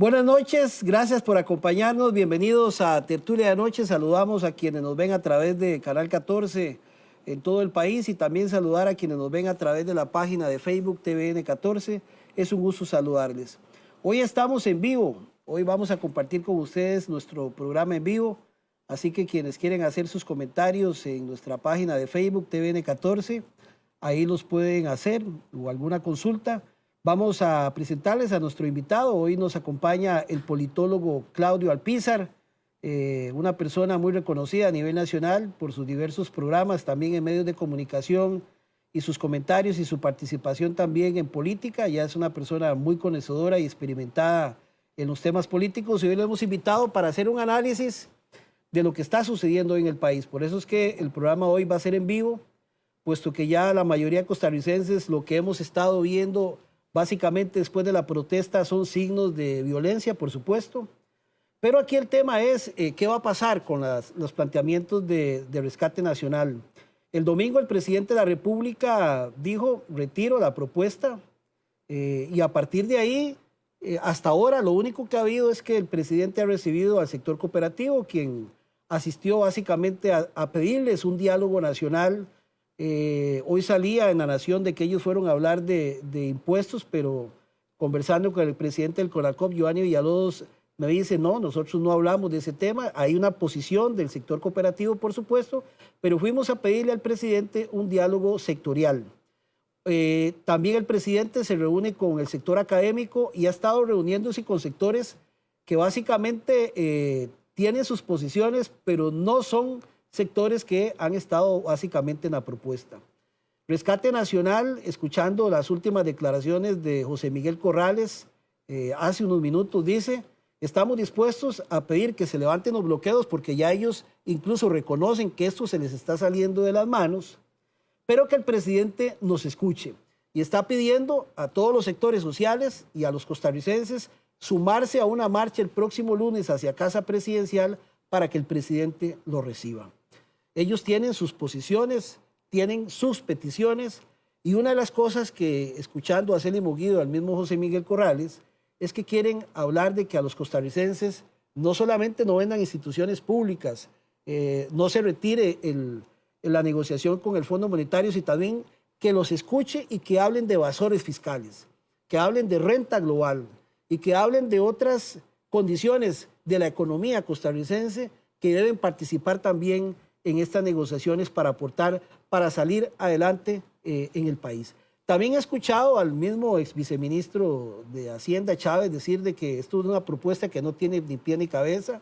Buenas noches, gracias por acompañarnos, bienvenidos a Tertulia de Noche, saludamos a quienes nos ven a través de Canal 14 en todo el país y también saludar a quienes nos ven a través de la página de Facebook TVN 14, es un gusto saludarles. Hoy estamos en vivo, hoy vamos a compartir con ustedes nuestro programa en vivo, así que quienes quieren hacer sus comentarios en nuestra página de Facebook TVN 14, ahí los pueden hacer o alguna consulta. Vamos a presentarles a nuestro invitado. Hoy nos acompaña el politólogo Claudio Alpizar, una persona muy reconocida a nivel nacional por sus diversos programas, también en medios de comunicación y sus comentarios y su participación también en política. Ya es una persona muy conocedora y experimentada en los temas políticos y hoy lo hemos invitado para hacer un análisis de lo que está sucediendo hoy en el país. Por eso es que el programa hoy va a ser en vivo, puesto que ya la mayoría de costarricenses lo que hemos estado viendo básicamente después de la protesta son signos de violencia, por supuesto. Pero aquí el tema es qué va a pasar con los planteamientos de rescate nacional. El domingo el presidente de la República dijo, retiro la propuesta, y a partir de ahí, hasta ahora lo único que ha habido es que el presidente ha recibido al sector cooperativo, quien asistió básicamente a pedirles un diálogo nacional. Hoy salía en La Nación de que ellos fueron a hablar de impuestos, pero conversando con el presidente del CONACOP, Giovanni Villalobos, me dice, no, nosotros no hablamos de ese tema, hay una posición del sector cooperativo, por supuesto, pero fuimos a pedirle al presidente un diálogo sectorial. También el presidente se reúne con el sector académico y ha estado reuniéndose con sectores que básicamente tienen sus posiciones, pero no son sectores que han estado básicamente en la propuesta. Rescate Nacional, escuchando las últimas declaraciones de José Miguel Corrales, hace unos minutos dice, estamos dispuestos a pedir que se levanten los bloqueos porque ya ellos incluso reconocen que esto se les está saliendo de las manos, pero que el presidente nos escuche. Y está pidiendo a todos los sectores sociales y a los costarricenses sumarse a una marcha el próximo lunes hacia Casa Presidencial para que el presidente lo reciba. Ellos tienen sus posiciones, tienen sus peticiones y una de las cosas que, escuchando a Célimo Guido, al mismo José Miguel Corrales, es que quieren hablar de que a los costarricenses no solamente no vendan instituciones públicas, no se retire la negociación con el Fondo Monetario, sino también que los escuche y que hablen de evasores fiscales, que hablen de renta global y que hablen de otras condiciones de la economía costarricense que deben participar también en estas negociaciones para aportar, para salir adelante en el país. También he escuchado al mismo ex viceministro de Hacienda, Chávez, decir de que esto es una propuesta que no tiene ni pie ni cabeza,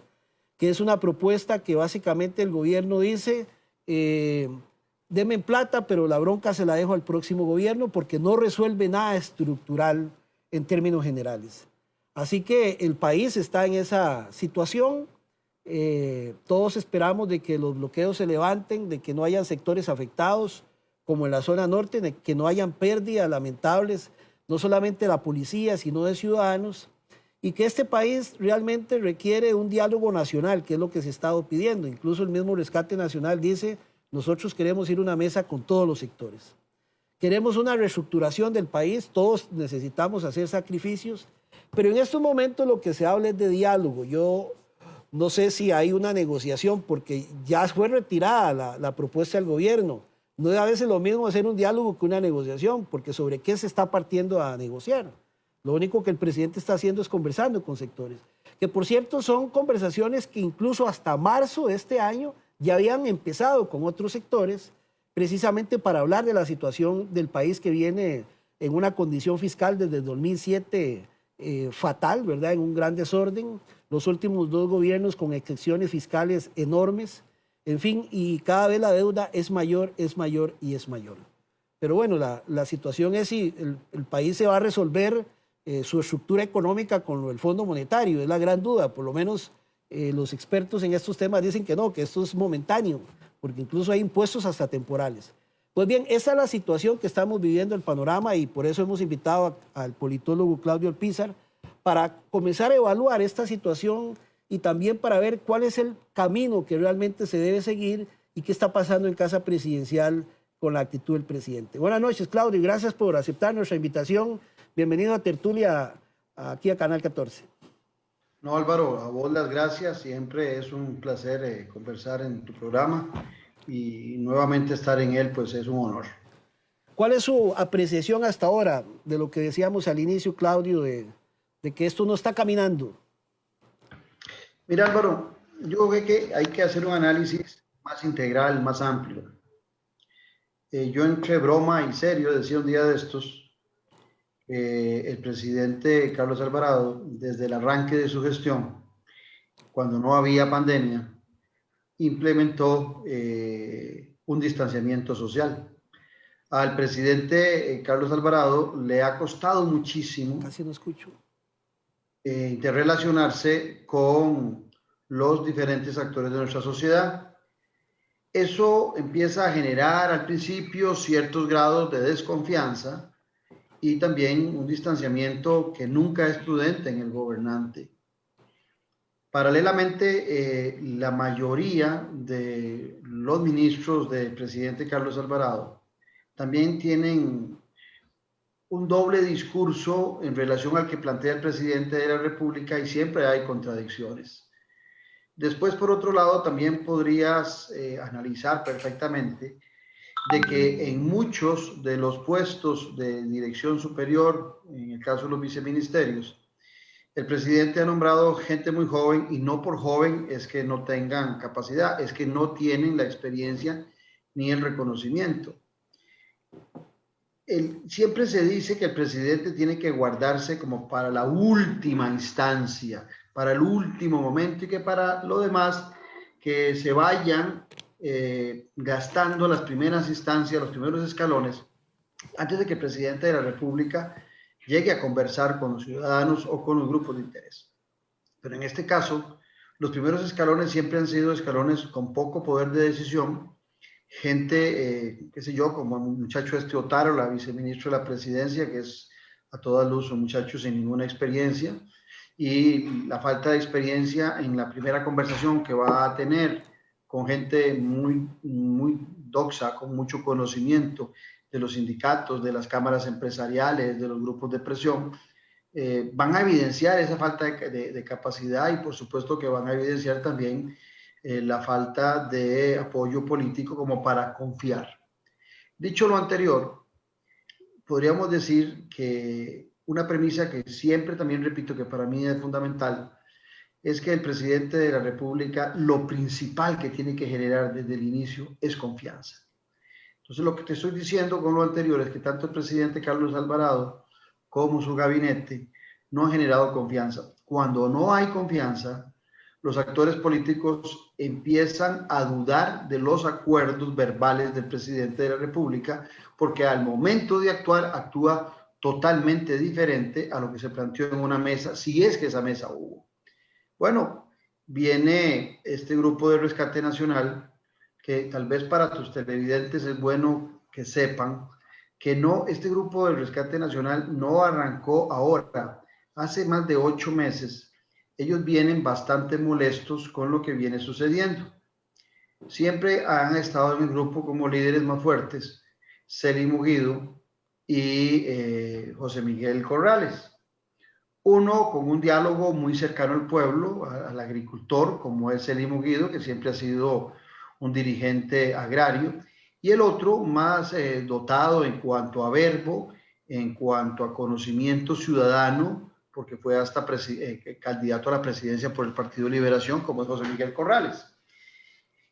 que es una propuesta que básicamente el gobierno dice, denme plata, pero la bronca se la dejo al próximo gobierno porque no resuelve nada estructural en términos generales. Así que el país está en esa situación. Todos esperamos de que los bloqueos se levanten, de que no hayan sectores afectados, como en la zona norte, de que no hayan pérdidas lamentables, no solamente de la policía, sino de ciudadanos, y que este país realmente requiere un diálogo nacional, que es lo que se ha estado pidiendo. Incluso el mismo Rescate Nacional dice, nosotros queremos ir a una mesa con todos los sectores. Queremos una reestructuración del país, todos necesitamos hacer sacrificios, pero en estos momentos lo que se habla es de diálogo. Yo no sé si hay una negociación porque ya fue retirada la propuesta del gobierno. No es a veces lo mismo hacer un diálogo que una negociación, porque sobre qué se está partiendo a negociar. Lo único que el presidente está haciendo es conversando con sectores. Que por cierto son conversaciones que incluso hasta marzo de este año ya habían empezado con otros sectores, precisamente para hablar de la situación del país que viene en una condición fiscal desde el 2007 fatal, ¿verdad? En un gran desorden. Los últimos dos gobiernos con excepciones fiscales enormes, en fin, y cada vez la deuda es mayor y es mayor. Pero bueno, la situación es si el país se va a resolver su estructura económica con el Fondo Monetario, es la gran duda. Por lo menos los expertos en estos temas dicen que no, que esto es momentáneo, porque incluso hay impuestos hasta temporales. Pues bien, esa es la situación que estamos viviendo, el panorama, y por eso hemos invitado al politólogo Claudio Alpizar para comenzar a evaluar esta situación y también para ver cuál es el camino que realmente se debe seguir y qué está pasando en Casa Presidencial con la actitud del presidente. Buenas noches, Claudio, y gracias por aceptar nuestra invitación. Bienvenido a Tertulia, aquí a Canal 14. No, Álvaro, a vos las gracias. Siempre es un placer conversar en tu programa y nuevamente estar en él, pues es un honor. ¿Cuál es su apreciación hasta ahora de lo que decíamos al inicio, Claudio, de que esto no está caminando? Mira, Álvaro, yo creo que hay que hacer un análisis más integral, más amplio. Yo entre broma y serio decía un día de estos, el presidente Carlos Alvarado, desde el arranque de su gestión, cuando no había pandemia, implementó un distanciamiento social. Al presidente Carlos Alvarado le ha costado muchísimo Casi no escucho. interrelacionarse con los diferentes actores de nuestra sociedad. Eso empieza a generar al principio ciertos grados de desconfianza y también un distanciamiento que nunca es prudente en el gobernante. Paralelamente, la mayoría de los ministros del presidente Carlos Alvarado también tienen un doble discurso en relación al que plantea el presidente de la República y siempre hay contradicciones. Después, por otro lado, también podrías analizar perfectamente de que en muchos de los puestos de dirección superior, en el caso de los viceministerios, el presidente ha nombrado gente muy joven y no por joven es que no tengan capacidad, es que no tienen la experiencia ni el reconocimiento. Siempre se dice que el presidente tiene que guardarse como para la última instancia, para el último momento y que para lo demás que se vayan gastando las primeras instancias, los primeros escalones, antes de que el presidente de la República llegue a conversar con los ciudadanos o con los grupos de interés. Pero en este caso, los primeros escalones siempre han sido escalones con poco poder de decisión, gente, qué sé yo, como el muchacho Otaro, la viceministra de la presidencia, que es a toda luz un muchacho sin ninguna experiencia, y la falta de experiencia en la primera conversación que va a tener con gente muy doxa, con mucho conocimiento de los sindicatos, de las cámaras empresariales, de los grupos de presión, van a evidenciar esa falta de capacidad y por supuesto que van a evidenciar también la falta de apoyo político como para confiar. Dicho lo anterior, podríamos decir que una premisa que siempre también repito que para mí es fundamental es que el presidente de la República lo principal que tiene que generar desde el inicio es confianza. Entonces lo que te estoy diciendo con lo anterior es que tanto el presidente Carlos Alvarado como su gabinete no han generado confianza. Cuando no hay confianza, los actores políticos empiezan a dudar de los acuerdos verbales del presidente de la República, porque al momento de actuar, actúa totalmente diferente a lo que se planteó en una mesa, si es que esa mesa hubo. Bueno, viene este grupo de rescate nacional, que tal vez para tus televidentes es bueno que sepan que no, este grupo de rescate nacional no arrancó ahora, hace más de 8 meses. Ellos vienen bastante molestos con lo que viene sucediendo. Siempre han estado en el grupo como líderes más fuertes, Celi Muguido y José Miguel Corrales. Uno con un diálogo muy cercano al pueblo, al agricultor, como es Celi Muguido, que siempre ha sido un dirigente agrario, y el otro más dotado en cuanto a verbo, en cuanto a conocimiento ciudadano, porque fue hasta candidato a la presidencia por el Partido de Liberación, como es José Miguel Corrales.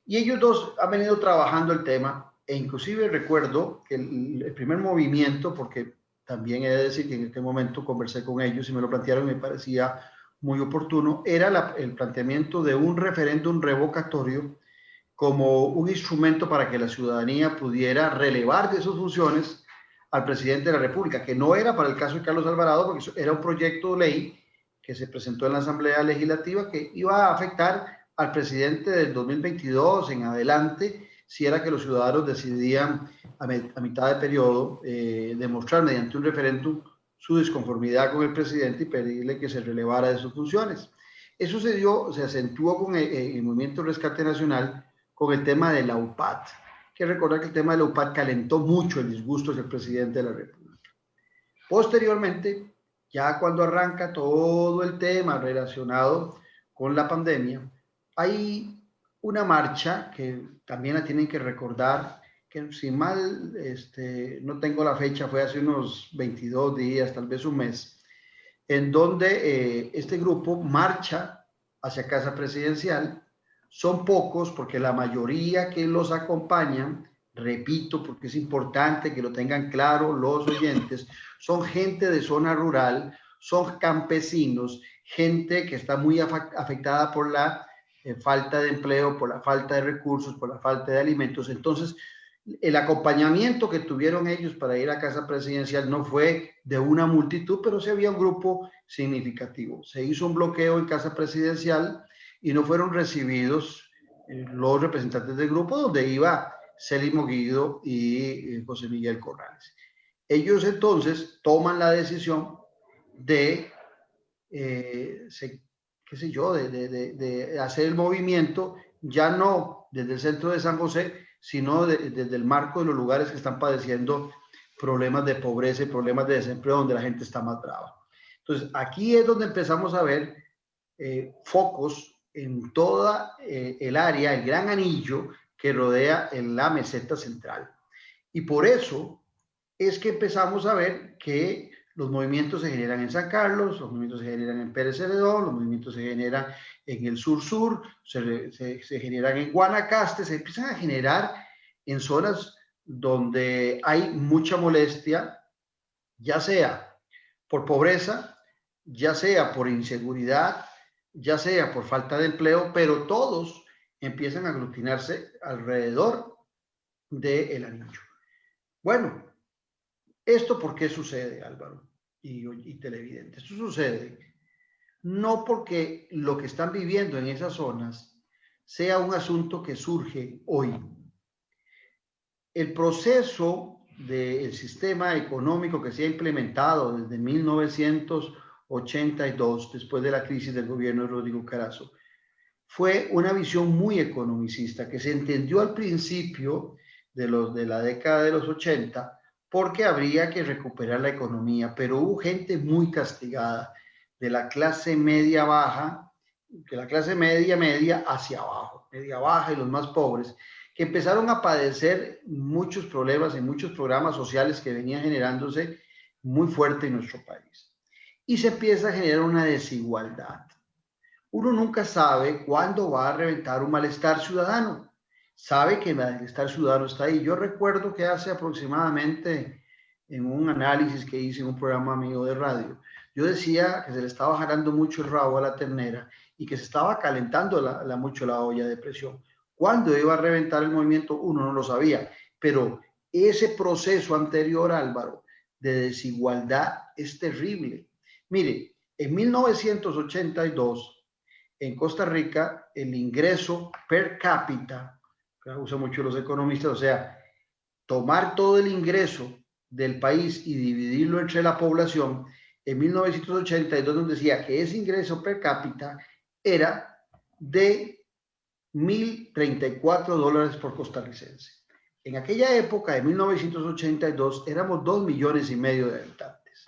Y ellos dos han venido trabajando el tema, e inclusive recuerdo que el primer movimiento, porque también he de decir que en aquel momento conversé con ellos y me lo plantearon y me parecía muy oportuno, era el planteamiento de un referéndum revocatorio como un instrumento para que la ciudadanía pudiera relevar de sus funciones al presidente de la República, que no era para el caso de Carlos Alvarado, porque era un proyecto de ley que se presentó en la Asamblea Legislativa que iba a afectar al presidente del 2022 en adelante, si era que los ciudadanos decidían a mitad de periodo demostrar mediante un referéndum su disconformidad con el presidente y pedirle que se relevara de sus funciones. Eso se acentuó con el Movimiento Rescate Nacional con el tema de la UPAD. Hay que recordar que el tema de la UPAD calentó mucho el disgusto hacia el presidente de la República. Posteriormente, Ya cuando arranca todo el tema relacionado con la pandemia, hay una marcha que también la tienen que recordar, que si mal no tengo la fecha, fue hace unos 22 días, tal vez un mes, en donde este grupo marcha hacia Casa Presidencial. Son pocos porque la mayoría que los acompañan, repito, porque es importante que lo tengan claro los oyentes, son gente de zona rural, son campesinos, gente que está muy afectada por la falta de empleo, por la falta de recursos, por la falta de alimentos. Entonces, el acompañamiento que tuvieron ellos para ir a Casa Presidencial no fue de una multitud, pero sí había un grupo significativo. Se hizo un bloqueo en Casa Presidencial y no fueron recibidos los representantes del grupo, donde iba Célimo Guido y José Miguel Corrales. Ellos entonces toman la decisión de, qué sé yo, de hacer el movimiento, ya no desde el centro de San José, sino desde el marco de los lugares que están padeciendo problemas de pobreza y problemas de desempleo, donde la gente está más brava. Entonces, aquí es donde empezamos a ver focos en toda el área, el gran anillo que rodea en la meseta central. Y por eso es que empezamos a ver que los movimientos se generan en San Carlos, los movimientos se generan en Pérez Celedón, los movimientos se generan en el sur-sur, se generan en Guanacaste, se empiezan a generar en zonas donde hay mucha molestia, ya sea por pobreza, ya sea por inseguridad, ya sea por falta de empleo, pero todos empiezan a aglutinarse alrededor del anillo. Bueno, ¿esto por qué sucede, Álvaro y televidentes? Esto sucede no porque lo que están viviendo en esas zonas sea un asunto que surge hoy. El proceso del sistema económico que se ha implementado desde 1982, después de la crisis del gobierno de Rodrigo Carazo, fue una visión muy economicista que se entendió al principio de la década de los 80 porque habría que recuperar la economía, pero hubo gente muy castigada de la clase media baja, de la clase media hacia abajo, media baja y los más pobres, que empezaron a padecer muchos problemas y muchos programas sociales que venían generándose muy fuerte en nuestro país. Y se empieza a generar una desigualdad. Uno nunca sabe cuándo va a reventar un malestar ciudadano. Sabe que el malestar ciudadano está ahí. Yo recuerdo que hace aproximadamente, en un análisis que hice en un programa mío de radio, yo decía que se le estaba jalando mucho el rabo a la ternera y que se estaba calentando mucho la olla de presión. ¿Cuándo iba a reventar el movimiento? Uno no lo sabía, pero ese proceso anterior, Álvaro, de desigualdad es terrible. Mire, en 1982, en Costa Rica, el ingreso per cápita, que usan mucho los economistas, o sea, tomar todo el ingreso del país y dividirlo entre la población, en 1982 nos decía que ese ingreso per cápita era de $1,034 por costarricense. En aquella época, en 1982, éramos 2,5 millones de habitantes.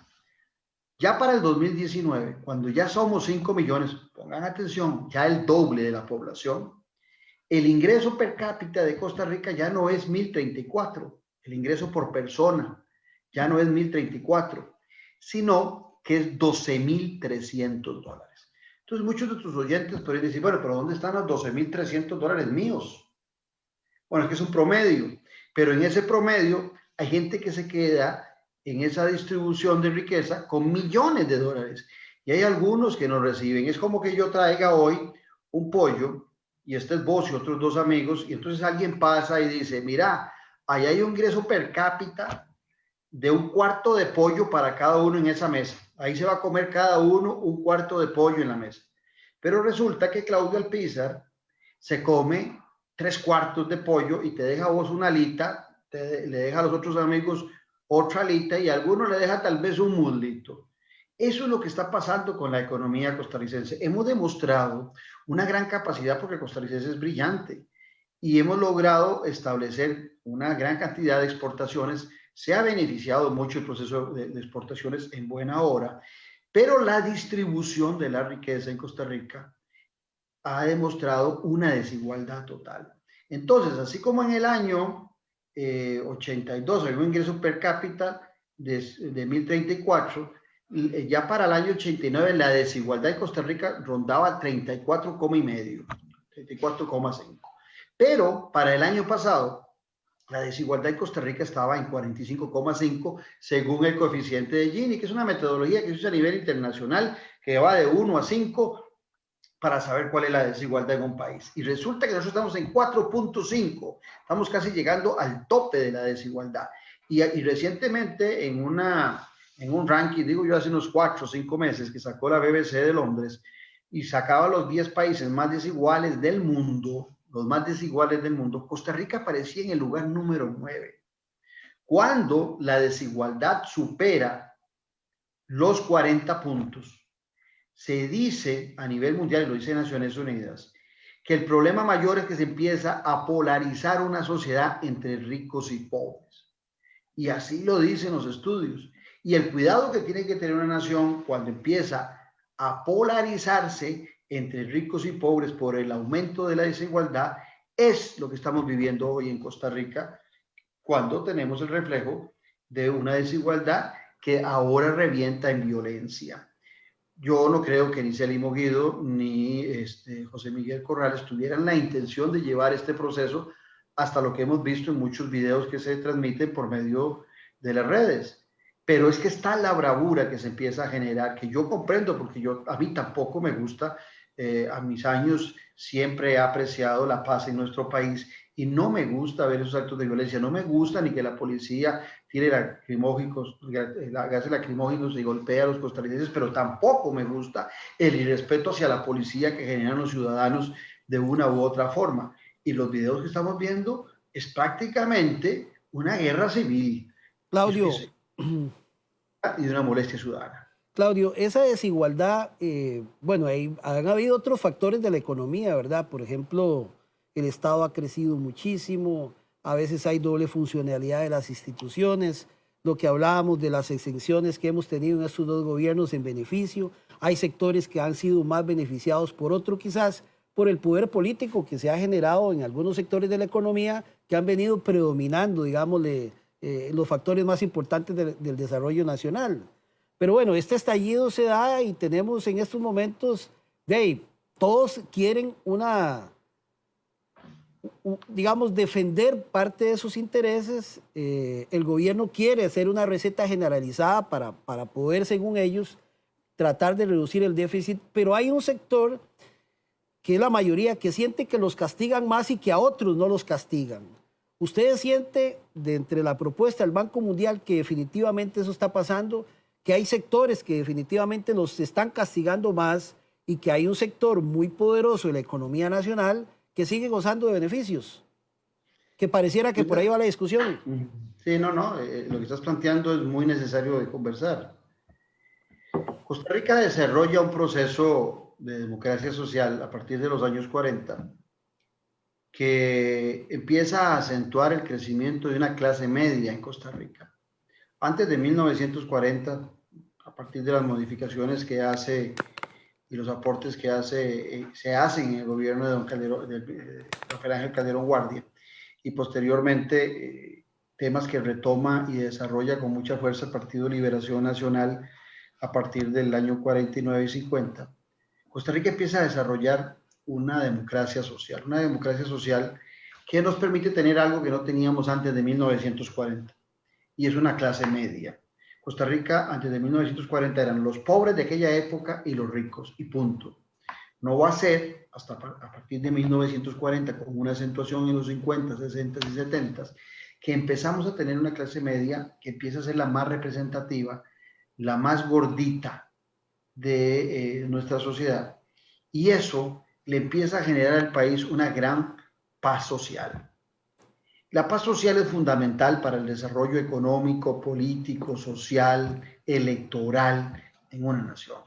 Ya para el 2019, cuando ya somos 5 millones, pongan atención, ya el doble de la población, el ingreso per cápita de Costa Rica ya no es 1,034, el ingreso por persona ya no es 1,034, sino que es $12,300. Entonces muchos de tus oyentes podrían decir, bueno, pero ¿dónde están los $12,300 míos? Bueno, es que es un promedio, pero en ese promedio hay gente que se queda en esa distribución de riqueza con millones de dólares. Y hay algunos que no reciben. Es como que yo traiga hoy un pollo, y este es vos y otros dos amigos, y entonces alguien pasa y dice, mira, ahí hay un ingreso per cápita de un cuarto de pollo para cada uno en esa mesa. Ahí se va a comer cada uno un cuarto de pollo en la mesa. Pero resulta que Claudio Alpizar se come 3 cuartos de pollo y te deja a vos una alita, le deja a los otros amigos otra alita y a algunos le deja tal vez un muslito. Eso es lo que está pasando con la economía costarricense. Hemos demostrado una gran capacidad porque el costarricense es brillante y hemos logrado establecer una gran cantidad de exportaciones. Se ha beneficiado mucho el proceso de exportaciones en buena hora, Pero la distribución de la riqueza en Costa Rica ha demostrado una desigualdad total. Entonces, así como en el año 82 había un ingreso per cápita de 1034, ya para el año 89 la desigualdad en Costa Rica rondaba 34,5, 34,5. Pero para el año pasado, la desigualdad en Costa Rica estaba en 45,5 según el coeficiente de Gini, que es una metodología que se usa a nivel internacional, que va de 1 a 5 para saber cuál es la desigualdad en un país. Y resulta que nosotros estamos en 4,5, estamos casi llegando al tope de la desigualdad. Y recientemente en un ranking, digo yo hace unos 4 o 5 meses, que sacó la BBC de Londres, y sacaba los 10 países más desiguales del mundo, los más desiguales del mundo, Costa Rica aparecía en el lugar número 9. Cuando la desigualdad supera los 40 puntos, se dice a nivel mundial, y lo dice Naciones Unidas, que el problema mayor es que se empieza a polarizar una sociedad entre ricos y pobres. Y así lo dicen los estudios. Y el cuidado que tiene que tener una nación cuando empieza a polarizarse entre ricos y pobres por el aumento de la desigualdad es lo que estamos viviendo hoy en Costa Rica, cuando tenemos el reflejo de una desigualdad que ahora revienta en violencia. Yo no creo que ni Celimo Guido ni José Miguel Corrales tuvieran la intención de llevar este proceso hasta lo que hemos visto en muchos videos que se transmiten por medio de las redes. Pero es que está la bravura que se empieza a generar, que yo comprendo, porque a mí tampoco me gusta. A mis años siempre he apreciado la paz en nuestro país y no me gusta ver esos actos de violencia. No me gusta ni que la policía tire gases lacrimógenos y golpea a los costarricenses, pero tampoco me gusta el irrespeto hacia la policía que generan los ciudadanos de una u otra forma. Y los videos que estamos viendo es prácticamente una guerra civil. Claudio, y de una molestia ciudadana. Claudio, esa desigualdad, bueno, han habido otros factores de la economía, ¿verdad? Por ejemplo, el Estado ha crecido muchísimo, a veces hay doble funcionalidad de las instituciones, lo que hablábamos de las exenciones que hemos tenido en estos dos gobiernos en beneficio, hay sectores que han sido más beneficiados por otro quizás, por el poder político que se ha generado en algunos sectores de la economía que han venido predominando, digámosle, los factores más importantes del desarrollo nacional. Pero bueno, este estallido se da y tenemos en estos momentos, todos quieren digamos, defender parte de sus intereses. El gobierno quiere hacer una receta generalizada para poder, según ellos, tratar de reducir el déficit, pero hay un sector que es la mayoría, que siente que los castigan más y que a otros no los castigan. ¿Usted siente, de entre la propuesta del Banco Mundial, que definitivamente eso está pasando, que hay sectores que definitivamente los están castigando más y que hay un sector muy poderoso de la economía nacional que sigue gozando de beneficios? Que pareciera que por ahí va la discusión. Sí, no, lo que estás planteando es muy necesario de conversar. Costa Rica desarrolla un proceso de democracia social a partir de los años 40 que empieza a acentuar el crecimiento de una clase media en Costa Rica. Antes de 1940, a partir de las modificaciones que hace y los aportes que se hacen en el gobierno de Rafael Ángel Calderón Guardia, y posteriormente temas que retoma y desarrolla con mucha fuerza el Partido de Liberación Nacional a partir del año 49 y 50, Costa Rica empieza a desarrollar una democracia social que nos permite tener algo que no teníamos antes de 1940, y es una clase media. Costa Rica antes de 1940 eran los pobres de aquella época y los ricos, y punto. No va a ser hasta a partir de 1940, con una acentuación en los 50, 60 y 70, que empezamos a tener una clase media que empieza a ser la más representativa, la más gordita de nuestra sociedad, y eso le empieza a generar al país una gran paz social. La paz social es fundamental para el desarrollo económico, político, social, electoral en una nación.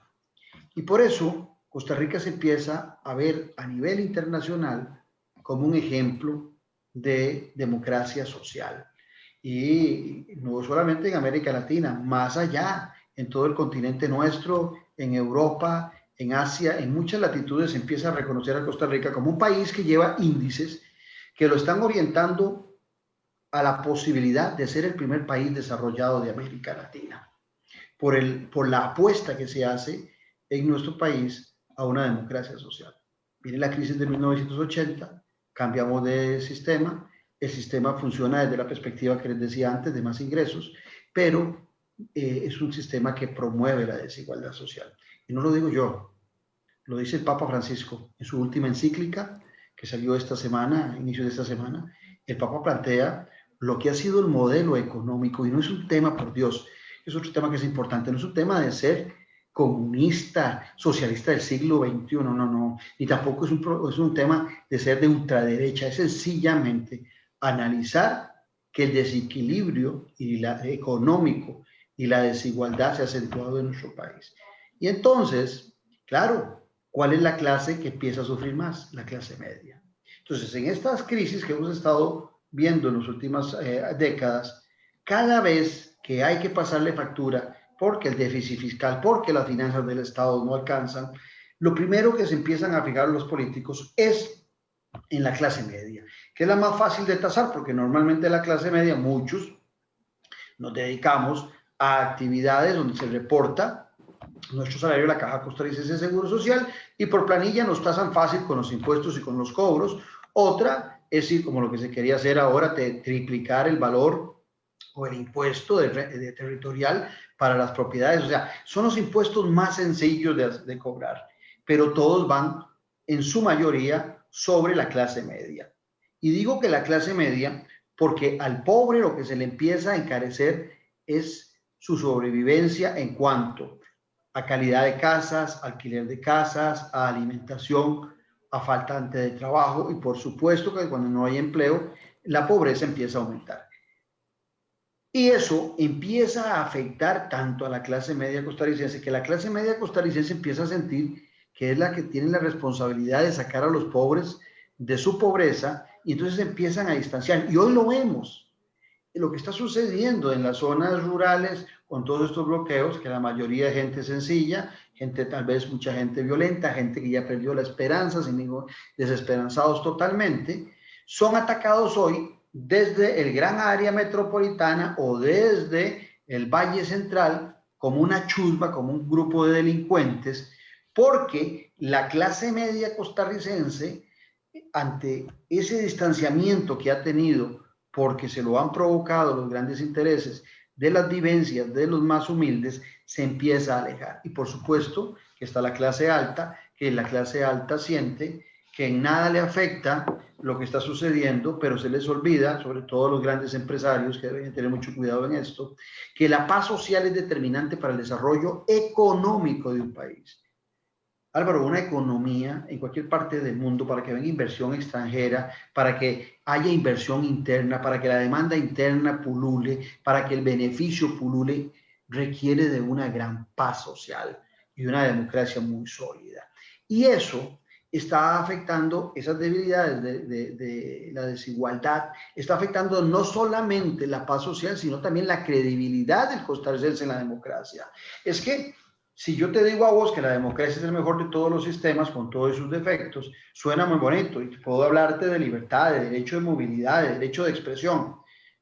Y por eso Costa Rica se empieza a ver a nivel internacional como un ejemplo de democracia social. Y no solamente en América Latina, más allá, en todo el continente nuestro en Europa, en Asia, en muchas latitudes se empieza a reconocer a Costa Rica como un país que lleva índices que lo están orientando a la posibilidad de ser el primer país desarrollado de América Latina, por la apuesta que se hace en nuestro país a una democracia social. Viene la crisis de 1980, cambiamos de sistema, el sistema funciona desde la perspectiva que les decía antes de más ingresos, pero es un sistema que promueve la desigualdad social. Y no lo digo yo, lo dice el Papa Francisco en su última encíclica que salió esta semana, a inicio de esta semana. El Papa plantea lo que ha sido el modelo económico, y no es un tema, por Dios, es otro tema que es importante, no es un tema de ser comunista, socialista del siglo XXI, no, ni tampoco es un tema de ser de ultraderecha, es sencillamente analizar que el desequilibrio económico y la desigualdad se ha acentuado en nuestro país. Y entonces, claro, ¿cuál es la clase que empieza a sufrir más? La clase media. Entonces, en estas crisis que hemos estado viendo en las últimas décadas, cada vez que hay que pasarle factura porque el déficit fiscal, porque las finanzas del Estado no alcanzan, lo primero que se empiezan a fijar los políticos es en la clase media, que es la más fácil de tasar, porque normalmente la clase media, muchos nos dedicamos a actividades donde se reporta nuestro salario a la Caja Costarricense de Seguro Social y por planilla nos tasan fácil con los impuestos y con los cobros. Otra es ir como lo que se quería hacer ahora, de triplicar el valor o el impuesto de territorial para las propiedades. O sea, son los impuestos más sencillos de cobrar, pero todos van en su mayoría sobre la clase media. Y digo que la clase media porque al pobre lo que se le empieza a encarecer es su sobrevivencia en cuanto a calidad de casas, alquiler de casas, a alimentación, a faltante de trabajo, y por supuesto que cuando no hay empleo, la pobreza empieza a aumentar. Y eso empieza a afectar tanto a la clase media costarricense, que la clase media costarricense empieza a sentir que es la que tiene la responsabilidad de sacar a los pobres de su pobreza, y entonces empiezan a distanciar. Y hoy lo vemos, lo que está sucediendo en las zonas rurales con todos estos bloqueos, que la mayoría de gente sencilla, gente tal vez mucha gente violenta, gente que ya perdió la esperanza, desesperanzados totalmente, son atacados hoy desde el gran área metropolitana o desde el Valle Central como una chusma, como un grupo de delincuentes, porque la clase media costarricense, ante ese distanciamiento que ha tenido, porque se lo han provocado los grandes intereses de las vivencias de los más humildes, se empieza a alejar. Y por supuesto que está la clase alta, que la clase alta siente que en nada le afecta lo que está sucediendo, pero se les olvida, sobre todo los grandes empresarios que deben tener mucho cuidado en esto, que la paz social es determinante para el desarrollo económico de un país. Álvaro, una economía en cualquier parte del mundo, para que venga inversión extranjera, para que haya inversión interna, para que la demanda interna pulule, para que el beneficio pulule, requiere de una gran paz social y una democracia muy sólida. Y eso está afectando esas debilidades de la desigualdad, está afectando no solamente la paz social, sino también la credibilidad del costarricense en la democracia. Es que si yo te digo a vos que la democracia es el mejor de todos los sistemas, con todos sus defectos, suena muy bonito y puedo hablarte de libertad, de derecho de movilidad, de derecho de expresión.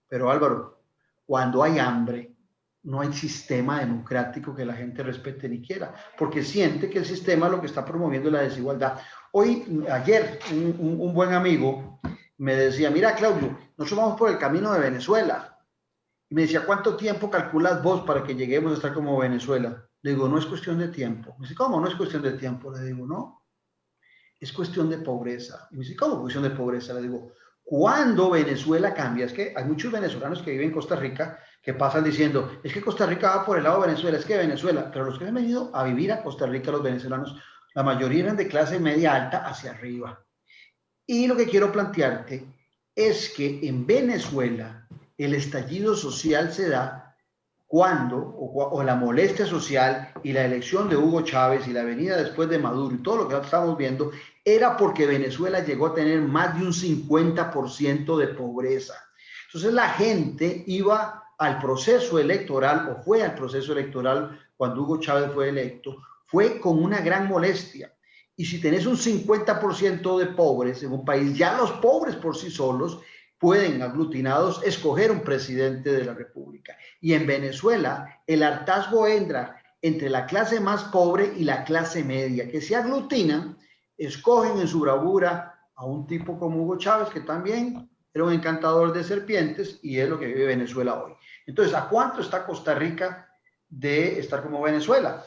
Pero Álvaro, cuando hay hambre, no hay sistema democrático que la gente respete ni quiera, porque siente que el sistema lo que está promoviendo es la desigualdad. Ayer, un buen amigo me decía, mira Claudio, nosotros vamos por el camino de Venezuela. Y me decía, ¿cuánto tiempo calculas vos para que lleguemos a estar como Venezuela? Le digo, no es cuestión de tiempo. Me dice, ¿cómo no es cuestión de tiempo? Le digo, no, es cuestión de pobreza. Y me dice, ¿cómo cuestión de pobreza? Le digo, ¿cuándo Venezuela cambia? Es que hay muchos venezolanos que viven en Costa Rica que pasan diciendo, es que Costa Rica va por el lado de Venezuela, es que Venezuela, pero los que han venido a vivir a Costa Rica, los venezolanos, la mayoría eran de clase media alta hacia arriba. Y lo que quiero plantearte es que en Venezuela el estallido social se da cuando, o la molestia social y la elección de Hugo Chávez y la venida después de Maduro y todo lo que estamos viendo, era porque Venezuela llegó a tener más de un 50% de pobreza. Entonces la gente iba al proceso electoral, o fue al proceso electoral cuando Hugo Chávez fue electo, fue con una gran molestia. Y si tenés un 50% de pobres en un país, ya los pobres por sí solos pueden, aglutinados, escoger un presidente de la República. Y en Venezuela, el hartazgo entra entre la clase más pobre y la clase media, que se aglutinan, escogen en su bravura a un tipo como Hugo Chávez, que también era un encantador de serpientes, y es lo que vive Venezuela hoy. Entonces, ¿a cuánto está Costa Rica de estar como Venezuela?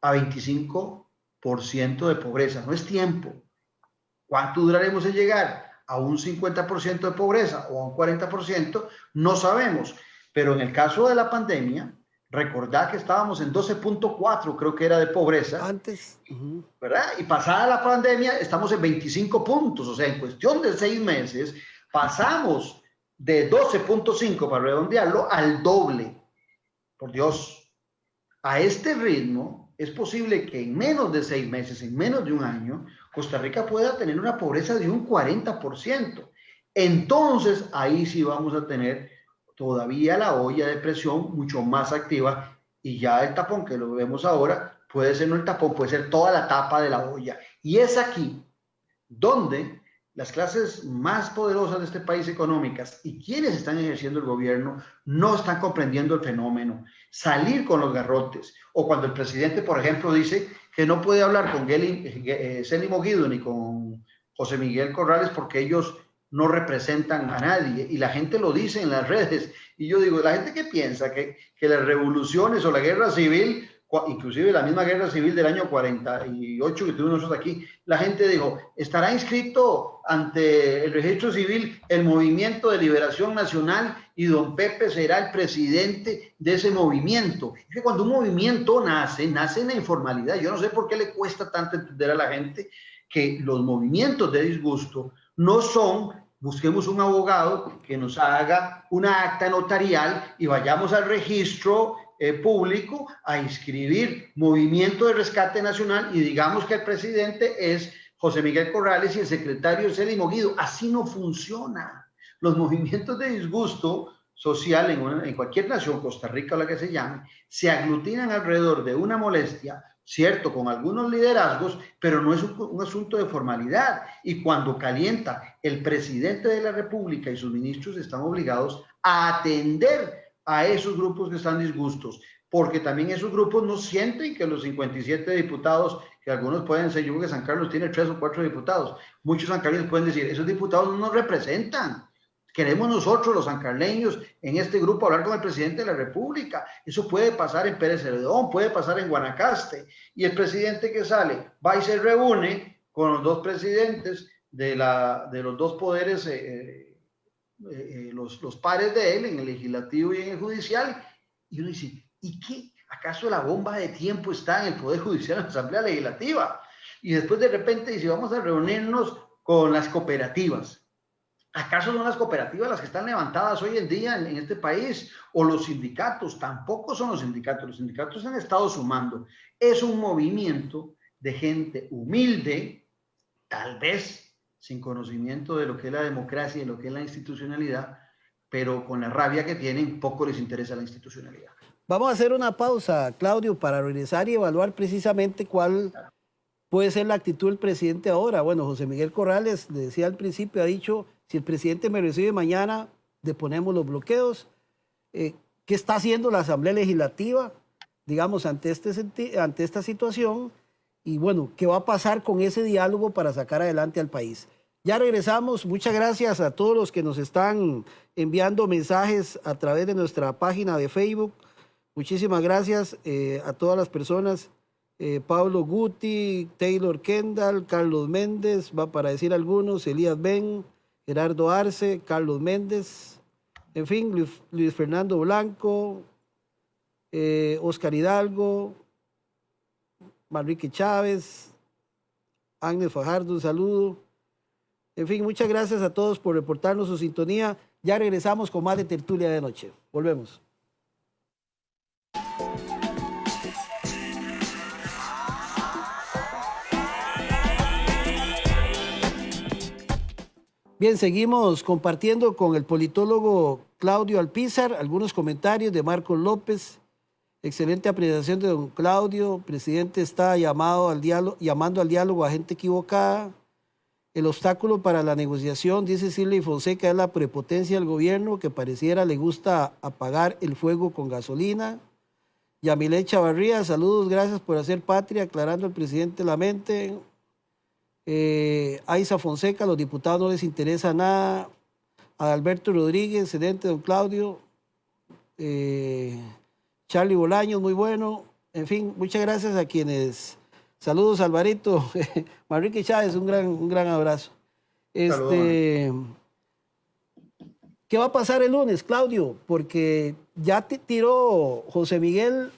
A 25% de pobreza. No es tiempo. ¿Cuánto duraremos en llegar a un 50% de pobreza o a un 40%? No sabemos. Pero en el caso de la pandemia, recordad que estábamos en 12.4, creo que era de pobreza. Antes. ¿Verdad? Y pasada la pandemia, estamos en 25 puntos. O sea, en cuestión de 6 meses, pasamos de 12.5, para redondearlo, al doble. Por Dios, a este ritmo es posible que en menos de 6 meses, en menos de un año, Costa Rica pueda tener una pobreza de un 40%. Entonces, ahí sí vamos a tener todavía la olla de presión mucho más activa, y ya el tapón que lo vemos ahora puede ser no el tapón, puede ser toda la tapa de la olla. Y es aquí donde las clases más poderosas de este país económicas y quienes están ejerciendo el gobierno no están comprendiendo el fenómeno. Salir con los garrotes, o cuando el presidente, por ejemplo, dice que no puede hablar con Ceni Moguido ni con José Miguel Corrales porque ellos no representan a nadie, y la gente lo dice en las redes, y yo digo, la gente que piensa que las revoluciones o la guerra civil, inclusive la misma guerra civil del año 48 que tuvimos nosotros aquí, la gente dijo, estará inscrito ante el registro civil el Movimiento de Liberación Nacional y don Pepe será el presidente de ese movimiento. Es que cuando un movimiento nace en la informalidad. Yo no sé por qué le cuesta tanto entender a la gente que los movimientos de disgusto no son, busquemos un abogado que nos haga una acta notarial y vayamos al registro público a inscribir Movimiento de Rescate Nacional y digamos que el presidente es José Miguel Corrales y el secretario es Ceni Moguido. Así no funciona. Los movimientos de disgusto social en cualquier nación, Costa Rica o la que se llame, se aglutinan alrededor de una molestia, cierto, con algunos liderazgos, pero no es un asunto de formalidad. Y cuando calienta, el presidente de la República y sus ministros están obligados a atender a esos grupos que están disgustos, porque también esos grupos no sienten que los 57 diputados, que algunos pueden ser, yo creo que San Carlos tiene 3 o 4 diputados, muchos sancarleños pueden decir, esos diputados no nos representan. Queremos nosotros, los sancarleños, en este grupo hablar con el presidente de la República. Eso puede pasar en Pérez Celedón, puede pasar en Guanacaste. Y el presidente que sale va y se reúne con los dos presidentes de los dos poderes, los pares de él, en el legislativo y en el judicial. Y uno dice, ¿y qué? ¿Acaso la bomba de tiempo está en el Poder Judicial, en la Asamblea Legislativa? Y después de repente dice, vamos a reunirnos con las cooperativas. ¿Acaso son las cooperativas las que están levantadas hoy en día en este país? ¿O los sindicatos? Tampoco son los sindicatos han estado sumando. Es un movimiento de gente humilde, tal vez sin conocimiento de lo que es la democracia y lo que es la institucionalidad, pero con la rabia que tienen, poco les interesa la institucionalidad. Vamos a hacer una pausa, Claudio, para regresar y evaluar precisamente cuál puede ser la actitud del presidente ahora. Bueno, José Miguel Corrales, le decía al principio, ha dicho, si el presidente me recibe mañana, deponemos los bloqueos. ¿Qué está haciendo la Asamblea Legislativa, digamos, ante esta situación? Y bueno, ¿qué va a pasar con ese diálogo para sacar adelante al país? Ya regresamos. Muchas gracias a todos los que nos están enviando mensajes a través de nuestra página de Facebook. Muchísimas gracias a todas las personas. Pablo Guti, Taylor Kendall, Carlos Méndez, va para decir algunos, Elías Ben, Gerardo Arce, Carlos Méndez, en fin, Luis Fernando Blanco, Oscar Hidalgo, Manrique Chávez, Agnes Fajardo, un saludo. En fin, muchas gracias a todos por reportarnos su sintonía. Ya regresamos con más de Tertulia de Noche. Volvemos. Bien, seguimos compartiendo con el politólogo Claudio Alpizar algunos comentarios de Marcos López. Excelente apreciación de don Claudio. El presidente está llamando al diálogo a gente equivocada. El obstáculo para la negociación, dice Silvia Fonseca, es la prepotencia del gobierno que pareciera le gusta apagar el fuego con gasolina. Yamile Chavarría, saludos, gracias por hacer patria, aclarando al presidente la mente. Aiza Fonseca, a los diputados no les interesa nada. Adalberto Rodríguez, excelente, don Claudio. Charlie Bolaños, muy bueno. En fin, muchas gracias a quienes... Saludos, Alvarito. Manrique Chávez, un gran abrazo. ¿Qué va a pasar el lunes, Claudio? Porque ya te tiró José Miguel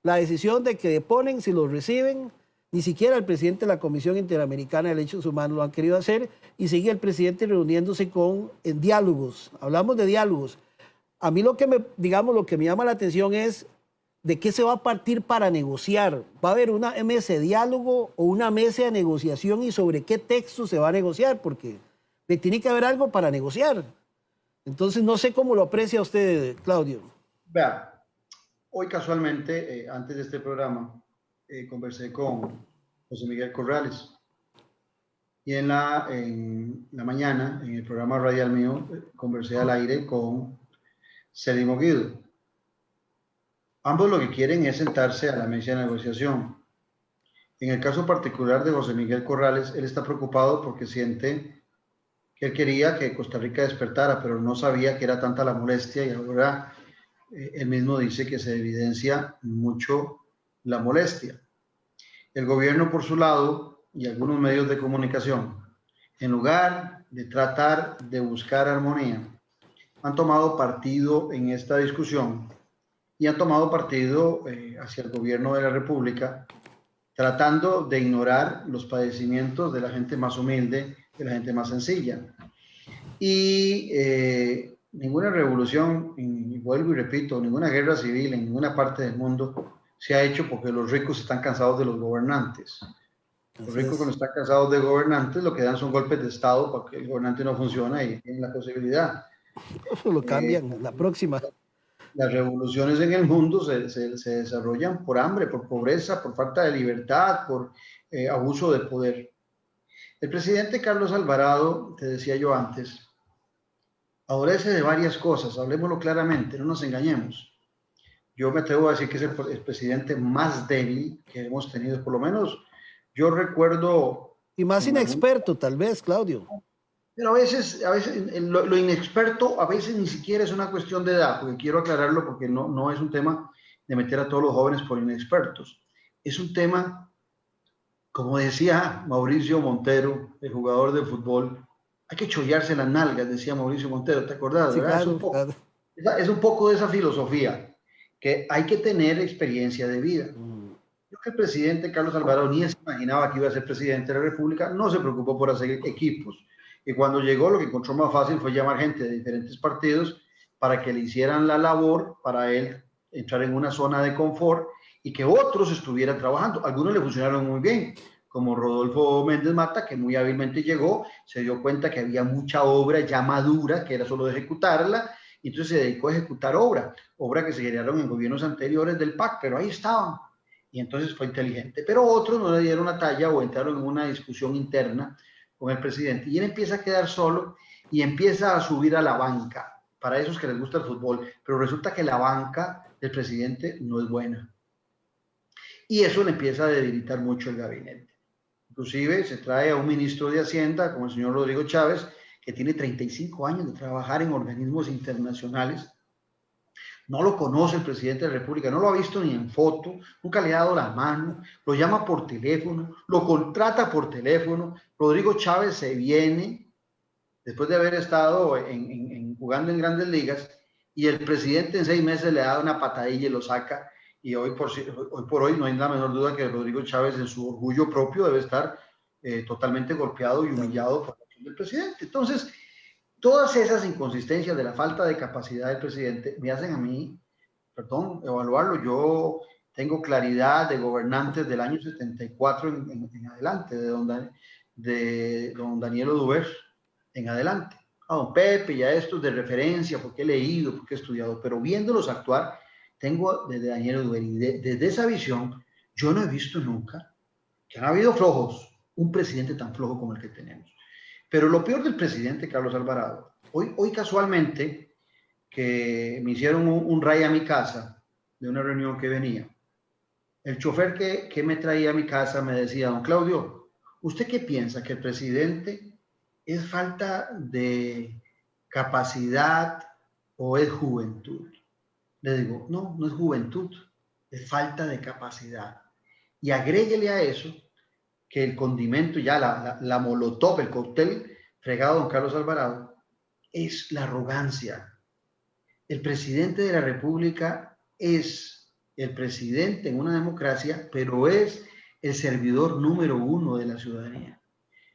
la decisión de que deponen si los reciben. Ni siquiera el presidente de la Comisión Interamericana de Derechos Humanos lo han querido hacer y sigue el presidente reuniéndose en diálogos. Hablamos de diálogos. A mí lo que me llama la atención es de qué se va a partir para negociar. ¿Va a haber una mesa de diálogo o una mesa de negociación y sobre qué texto se va a negociar? Porque tiene que haber algo para negociar. Entonces, no sé cómo lo aprecia usted, Claudio. Vea, hoy casualmente, antes de este programa, conversé con José Miguel Corrales y en la mañana, en el programa radial mío, conversé al aire con Celimo Guido. Ambos lo que quieren es sentarse a la mesa de negociación. En el caso particular de José Miguel Corrales, él está preocupado porque siente que él quería que Costa Rica despertara, pero no sabía que era tanta la molestia y ahora él mismo dice que se evidencia mucho la molestia. El gobierno, por su lado, y algunos medios de comunicación, en lugar de tratar de buscar armonía, han tomado partido en esta discusión y han tomado partido hacia el gobierno de la República, tratando de ignorar los padecimientos de la gente más humilde, de la gente más sencilla. Y ninguna revolución, y vuelvo y repito, ninguna guerra civil en ninguna parte del mundo se ha hecho porque los ricos están cansados de los gobernantes. Los ricos, cuando están cansados de gobernantes, lo que dan son golpes de Estado para que el gobernante no funcione y tienen la posibilidad. Lo cambian la próxima. Las revoluciones en el mundo se desarrollan por hambre, por pobreza, por falta de libertad, por abuso de poder. El presidente Carlos Alvarado, te decía yo antes, adolece de varias cosas, hablemoslo claramente, no nos engañemos. Yo me atrevo a decir que es el presidente más débil que hemos tenido, por lo menos yo recuerdo... Y más inexperto, tal vez, Claudio. Pero a veces lo inexperto a veces ni siquiera es una cuestión de edad, porque quiero aclararlo porque no es un tema de meter a todos los jóvenes por inexpertos. Es un tema, como decía Mauricio Montero, el jugador de fútbol, hay que chollarse las nalgas, decía Mauricio Montero, ¿te acordás? Sí, claro, es un poco de esa filosofía, que hay que tener experiencia de vida. Yo creo que el presidente Carlos Alvarado ni se imaginaba que iba a ser presidente de la República, no se preocupó por hacer equipos. Y cuando llegó, lo que encontró más fácil fue llamar gente de diferentes partidos para que le hicieran la labor, para él entrar en una zona de confort y que otros estuvieran trabajando. Algunos le funcionaron muy bien, como Rodolfo Méndez Mata, que muy hábilmente llegó, se dio cuenta que había mucha obra ya madura, que era solo de ejecutarla, y entonces se dedicó a ejecutar obra que se generaron en gobiernos anteriores del PAC, pero ahí estaban. Y entonces fue inteligente. Pero otros no le dieron la talla o entraron en una discusión interna con el presidente. Y él empieza a quedar solo y empieza a subir a la banca. Para esos que les gusta el fútbol. Pero resulta que la banca del presidente no es buena. Y eso le empieza a debilitar mucho el gabinete. Inclusive se trae a un ministro de Hacienda, como el señor Rodrigo Chávez, que tiene 35 años de trabajar en organismos internacionales. No lo conoce el presidente de la República, no lo ha visto ni en foto, nunca le ha dado la mano, lo llama por teléfono, lo contrata por teléfono. Rodrigo Chávez se viene, después de haber estado jugando en grandes ligas, y el presidente en 6 meses le da una patadilla y lo saca. Y hoy por hoy no hay la menor duda que Rodrigo Chávez, en su orgullo propio, debe estar totalmente golpeado y humillado por la acción del presidente. Entonces, todas esas inconsistencias de la falta de capacidad del presidente me hacen a mí, evaluarlo. Yo tengo claridad de gobernantes del año 74 en adelante, de don Daniel Oduber en adelante. A don Pepe y a estos de referencia, porque he leído, porque he estudiado, pero viéndolos actuar, tengo desde Daniel Uderi, desde esa visión, yo no he visto nunca que han habido flojos, un presidente tan flojo como el que tenemos. Pero lo peor del presidente Carlos Alvarado, hoy casualmente, que me hicieron un ray a mi casa de una reunión que venía, el chofer que me traía a mi casa me decía: don Claudio, ¿usted qué piensa? ¿Que el presidente es falta de capacidad o es juventud? Le digo: no, no es juventud, es falta de capacidad. Y agréguele a eso que el condimento, ya la molotov, el cóctel fregado don Carlos Alvarado, es la arrogancia. El presidente de la República es el presidente en una democracia, pero es el servidor número uno de la ciudadanía.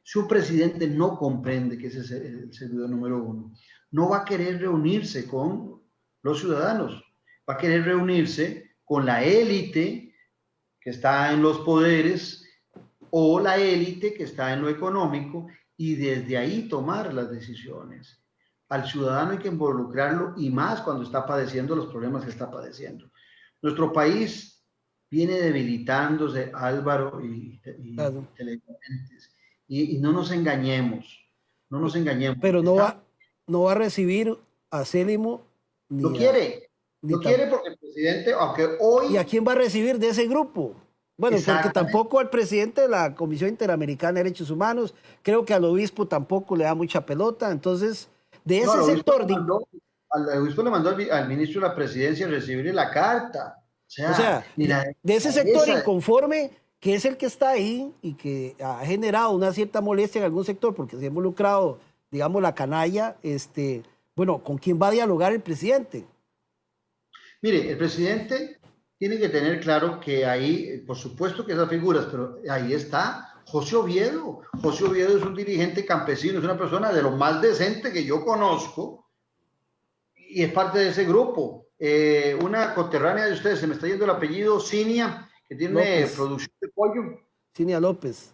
Si un presidente no comprende que ese es el servidor número uno, no va a querer reunirse con los ciudadanos, va a querer reunirse con la élite que está en los poderes o la élite que está en lo económico y desde ahí tomar las decisiones. Al ciudadano hay que involucrarlo y más cuando está padeciendo los problemas que está padeciendo. Nuestro país viene debilitándose, Álvaro y Claro. televidentes, y no nos engañemos, no nos engañemos. Pero no va a recibir a Célimo ni lo quiere, ni lo quiere porque el presidente, aunque hoy... ¿Y a quién va a recibir de ese grupo? Bueno, porque tampoco al presidente de la Comisión Interamericana de Derechos Humanos, creo que al obispo tampoco le da mucha pelota, entonces, de ese sector... Al obispo le mandó al ministro de la Presidencia recibir la carta. O sea de ese sector inconforme, que es el que está ahí y que ha generado una cierta molestia en algún sector, porque se ha involucrado, digamos, la canalla, bueno, ¿con quién va a dialogar el presidente? Mire, el presidente tiene que tener claro que ahí, por supuesto que esas figuras, pero ahí está José Oviedo. José Oviedo es un dirigente campesino, es una persona de lo más decente que yo conozco y es parte de ese grupo. Una conterránea de ustedes, se me está yendo el apellido, Cinia, que tiene López. Producción de pollo. Cinia López.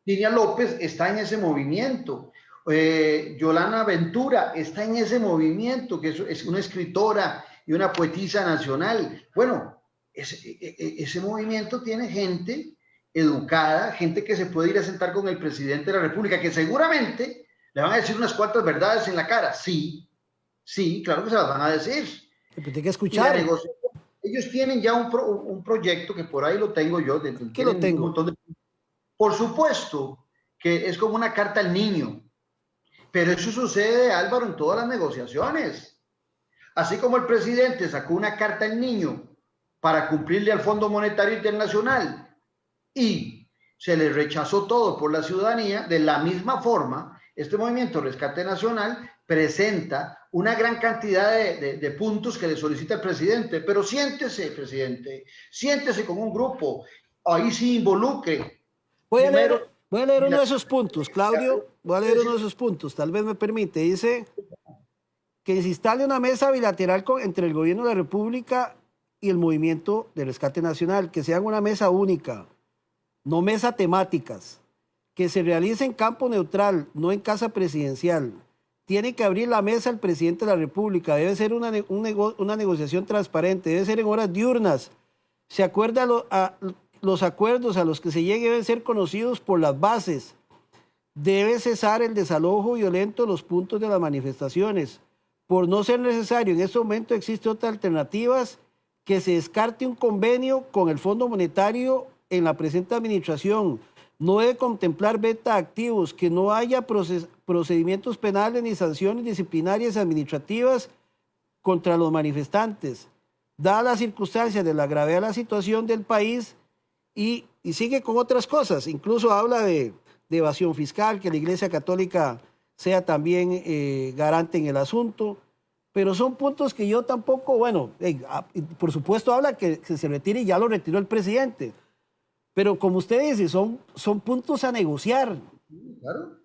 Cinia López está en ese movimiento. Yolanda Ventura está en ese movimiento, que es una escritora y una poetisa nacional. Bueno, ese movimiento tiene gente educada, gente que se puede ir a sentar con el presidente de la República, que seguramente le van a decir unas cuantas verdades en la cara. Sí, claro que se las van a decir. Pero tiene que escuchar. Ellos tienen ya un proyecto que por ahí lo tengo yo. ¿Qué lo tengo? Por supuesto que es como una carta al niño, pero eso sucede, Álvaro, en todas las negociaciones. Así como el presidente sacó una carta al niño para cumplirle al Fondo Monetario Internacional y se le rechazó todo por la ciudadanía, de la misma forma, este movimiento Rescate Nacional presenta una gran cantidad de puntos que le solicita el presidente, pero siéntese, presidente, siéntese con un grupo, ahí sí involucre. Voy a leer uno de esos puntos, Claudio, voy a leer uno de esos puntos, tal vez me permite. Dice que se instale una mesa bilateral entre el gobierno de la República y el movimiento de Rescate Nacional, que sean una mesa única, no mesa temáticas, que se realice en campo neutral, no en casa presidencial. Tiene que abrir la mesa el presidente de la República, debe ser una negociación transparente, debe ser en horas diurnas. Se acuerda los acuerdos a los que se llegue deben ser conocidos por las bases. Debe cesar el desalojo violento de los puntos de las manifestaciones. Por no ser necesario, en este momento existen otras alternativas, que se descarte un convenio con el Fondo Monetario en la presente administración. No debe contemplar venta de activos, que no haya procedimientos penales ni sanciones disciplinarias administrativas contra los manifestantes. Dadas las circunstancias de la gravedad de la situación del país, y sigue con otras cosas, incluso habla de evasión fiscal, que la Iglesia Católica sea también garante en el asunto, pero son puntos que yo tampoco, bueno, por supuesto habla que se retire y ya lo retiró el presidente. Pero como usted dice, son puntos a negociar. Claro.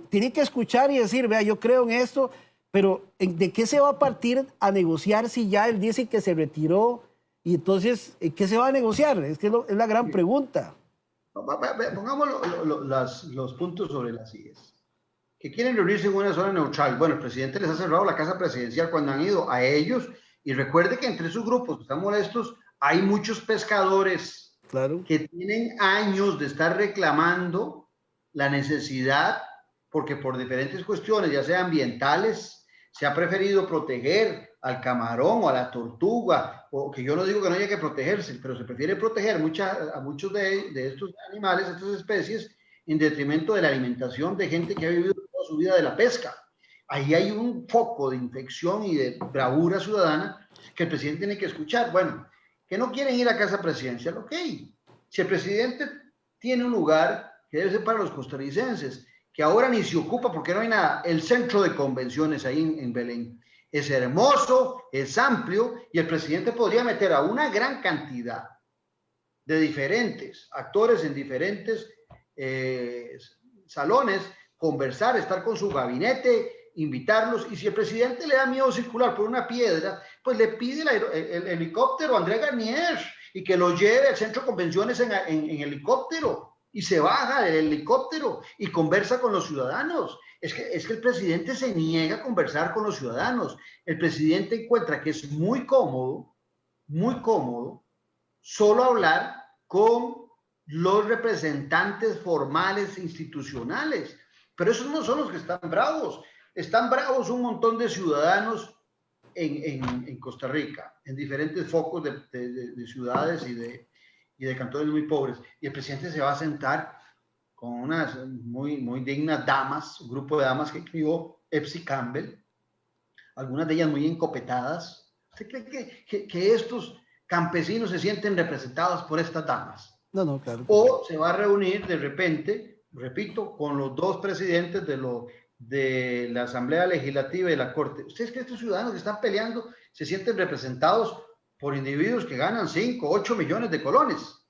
Tiene que escuchar y decir, vea, yo creo en esto, pero ¿de qué se va a partir a negociar si ya él dice que se retiró? Y entonces, ¿qué se va a negociar? Es la gran pregunta. Pongamos los puntos sobre las sillas. Que quieren reunirse en una zona neutral. Bueno, el presidente les ha cerrado la casa presidencial cuando han ido a ellos Y recuerde que entre esos grupos que están molestos hay muchos pescadores, claro, que tienen años de estar reclamando la necesidad, porque por diferentes cuestiones, ya sea ambientales, se ha preferido proteger al camarón o a la tortuga, o que yo no digo que no haya que protegerse, pero se prefiere proteger a muchos de estos animales, estas especies, en detrimento de la alimentación de gente que ha vivido toda su vida de la pesca. Ahí hay un foco de infección y de bravura ciudadana que el presidente tiene que escuchar. Bueno, que no quieren ir a casa presidencial, ok. Si el presidente tiene un lugar que debe ser para los costarricenses, que ahora ni se ocupa porque no hay nada, el centro de convenciones ahí en Belén. Es hermoso, es amplio y el presidente podría meter a una gran cantidad de diferentes actores en diferentes salones, conversar, estar con su gabinete, invitarlos, y si el presidente le da miedo circular por una piedra, pues le pide el helicóptero a André Garnier y que lo lleve al centro de convenciones en helicóptero, y se baja del helicóptero y conversa con los ciudadanos. Es que el presidente se niega a conversar con los ciudadanos. El presidente encuentra que es muy cómodo, solo hablar con los representantes formales e institucionales. Pero esos no son los que están bravos. Están bravos un montón de ciudadanos en Costa Rica, en diferentes focos de ciudades y de cantones muy pobres. Y el presidente se va a sentar con unas muy dignas damas, un grupo de damas que crió Epsi Campbell, algunas de ellas muy encopetadas. ¿Usted cree que estos campesinos se sienten representados por estas damas? no, claro. O se va a reunir de repente, repito, con los dos presidentes de la Asamblea Legislativa y la Corte. ¿Ustedes creen que estos ciudadanos que están peleando se sienten representados por individuos que ganan 5, 8 millones de colones?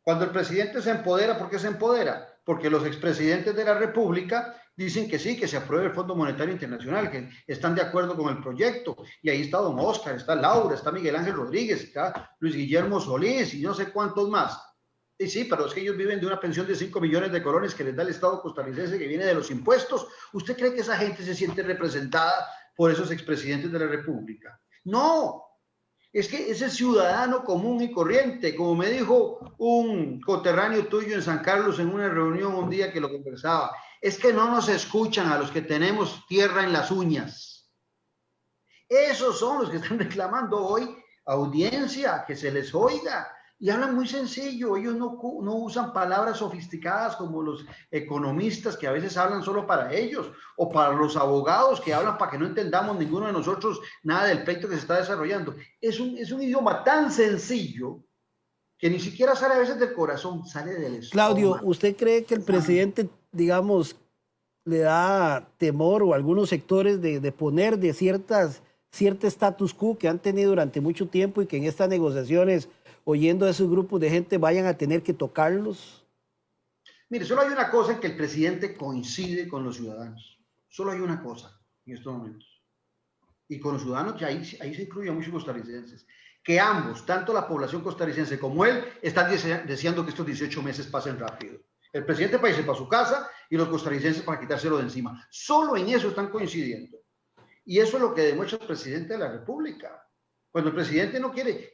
Cuando el presidente se empodera, ¿por qué se empodera? Porque los expresidentes de la República dicen que sí, que se apruebe el Fondo Monetario Internacional, que están de acuerdo con el proyecto. Y ahí está don Oscar, está Laura, está Miguel Ángel Rodríguez, está Luis Guillermo Solís y no sé cuántos más. Y sí, pero es que ellos viven de una pensión de 5 millones de colones que les da el Estado costarricense, que viene de los impuestos. ¿Usted cree que esa gente se siente representada por esos expresidentes de la República? No, es que ese ciudadano común y corriente, como me dijo un coterráneo tuyo en San Carlos en una reunión un día que lo conversaba, es que no nos escuchan a los que tenemos tierra en las uñas. Esos son los que están reclamando hoy audiencia, que se les oiga. Y hablan muy sencillo, ellos no usan palabras sofisticadas como los economistas que a veces hablan solo para ellos, o para los abogados que hablan para que no entendamos ninguno de nosotros nada del pleito que se está desarrollando. Es un idioma tan sencillo que ni siquiera sale a veces del corazón, sale del estómago. Claudio, ¿usted cree que el presidente, digamos, le da temor o algunos sectores de poner de cierto status quo que han tenido durante mucho tiempo y que en estas negociaciones, oyendo a esos grupos de gente, vayan a tener que tocarlos? Mire, solo hay una cosa en que el presidente coincide con los ciudadanos. Solo hay una cosa en estos momentos. Y con los ciudadanos, que ahí se incluyen muchos costarricenses, que ambos, tanto la población costarricense como él, están deseando que estos 18 meses pasen rápido. El presidente para irse para su casa y los costarricenses para quitárselo de encima. Solo en eso están coincidiendo. Y eso es lo que demuestra el presidente de la República. Cuando el presidente no quiere,